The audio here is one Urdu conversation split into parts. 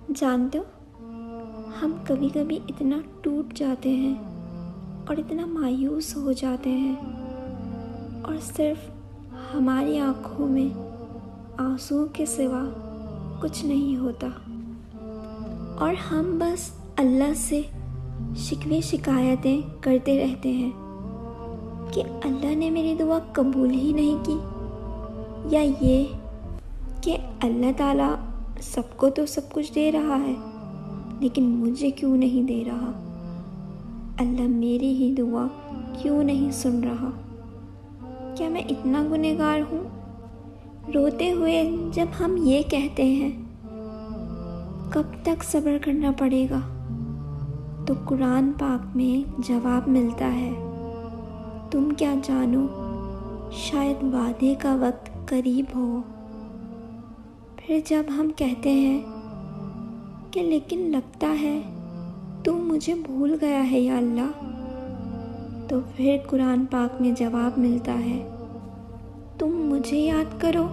جانتے ہو، ہم کبھی کبھی اتنا ٹوٹ جاتے ہیں اور اتنا مایوس ہو جاتے ہیں، اور صرف ہماری آنکھوں میں آنسو کے سوا کچھ نہیں ہوتا، اور ہم بس اللہ سے شکوے شکایتیں کرتے رہتے ہیں کہ اللہ نے میری دعا قبول ہی نہیں کی، یا یہ کہ اللہ تعالیٰ سب کو تو سب کچھ دے رہا ہے لیکن مجھے کیوں نہیں دے رہا، اللہ میری ہی دعا کیوں نہیں سن رہا، کیا میں اتنا گنہگار ہوں؟ روتے ہوئے جب ہم یہ کہتے ہیں کب تک صبر کرنا پڑے گا، تو قرآن پاک میں جواب ملتا ہے، تم کیا جانو شاید وعدے کا وقت قریب ہو۔ پھر جب ہم کہتے ہیں کہ لیکن لگتا ہے تو مجھے بھول گیا ہے یا اللہ، تو پھر قرآن پاک میں جواب ملتا ہے، تم مجھے یاد کرو،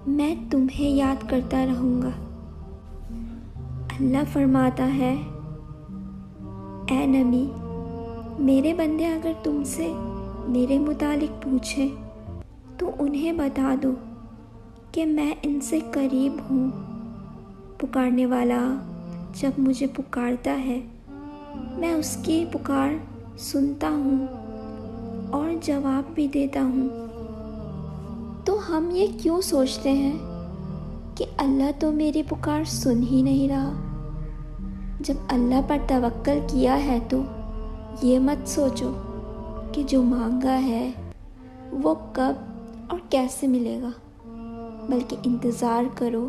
میں تمہیں یاد کرتا رہوں گا۔ اللہ فرماتا ہے، اے نبی، میرے بندے اگر تم سے میرے متعلق پوچھیں تو انہیں بتا دو کہ میں ان سے قریب ہوں، پکارنے والا جب مجھے پکارتا ہے میں اس کی پکار سنتا ہوں اور جواب بھی دیتا ہوں۔ تو ہم یہ کیوں سوچتے ہیں کہ اللہ تو میری پکار سن ہی نہیں رہا؟ جب اللہ پر توکل کیا ہے تو یہ مت سوچو کہ جو مانگا ہے وہ کب اور کیسے ملے گا، بلکہ انتظار کرو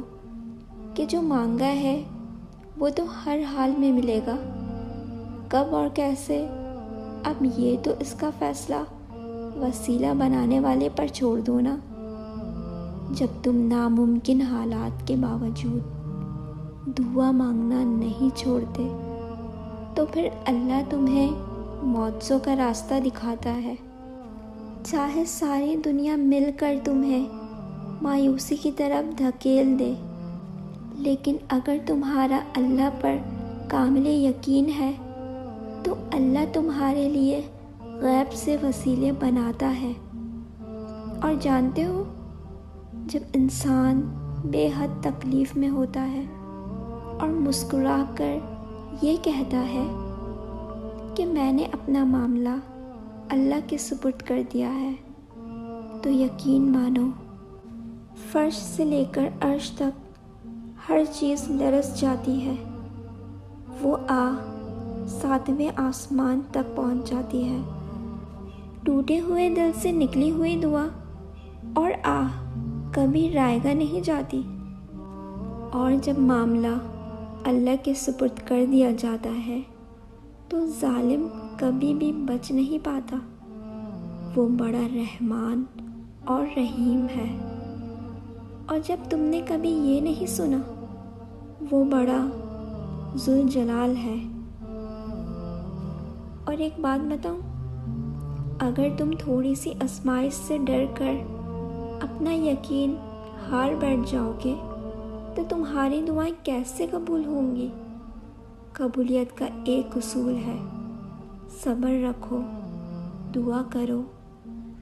کہ جو مانگا ہے وہ تو ہر حال میں ملے گا، کب اور کیسے اب یہ تو اس کا فیصلہ وسیلہ بنانے والے پر چھوڑ دو نا۔ جب تم ناممکن حالات کے باوجود دعا مانگنا نہیں چھوڑتے تو پھر اللہ تمہیں معجزوں کا راستہ دکھاتا ہے، چاہے ساری دنیا مل کر تمہیں مایوسی کی طرف دھکیل دے، لیکن اگر تمہارا اللہ پر کامل یقین ہے تو اللہ تمہارے لیے غیب سے وسیلے بناتا ہے۔ اور جانتے ہو، جب انسان بے حد تکلیف میں ہوتا ہے اور مسکرا کر یہ کہتا ہے کہ میں نے اپنا معاملہ اللہ کے سپرد کر دیا ہے، تو یقین مانو فرش سے لے کر عرش تک ہر چیز لرز جاتی ہے، وہ ساتویں آسمان تک پہنچ جاتی ہے۔ ٹوٹے ہوئے دل سے نکلی ہوئی دعا اور کبھی رائگاں نہیں جاتی، اور جب معاملہ اللہ کے سپرد کر دیا جاتا ہے تو ظالم کبھی بھی بچ نہیں پاتا، وہ بڑا رحمان اور رحیم ہے۔ اور جب تم نے کبھی یہ نہیں سنا، وہ بڑا ذوالجلال ہے۔ اور ایک بات بتاؤں، اگر تم تھوڑی سی آزمائش سے ڈر کر اپنا یقین ہار بیٹھ جاؤ گے تو تمہاری دعائیں کیسے قبول ہوں گی؟ قبولیت کا ایک اصول ہے، صبر رکھو، دعا کرو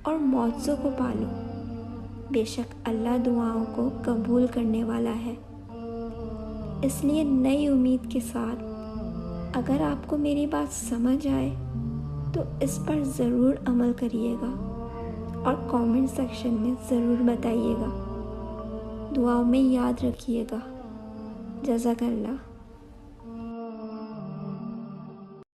اور معجزوں کو پالو، بے شک اللہ دعاؤں کو قبول کرنے والا ہے۔ اس لیے نئی امید کے ساتھ اگر آپ کو میری بات سمجھ آئے تو اس پر ضرور عمل کریے گا اور کامنٹ سیکشن میں ضرور بتائیے گا، دعاؤں میں یاد رکھیے گا۔ جزاک اللہ۔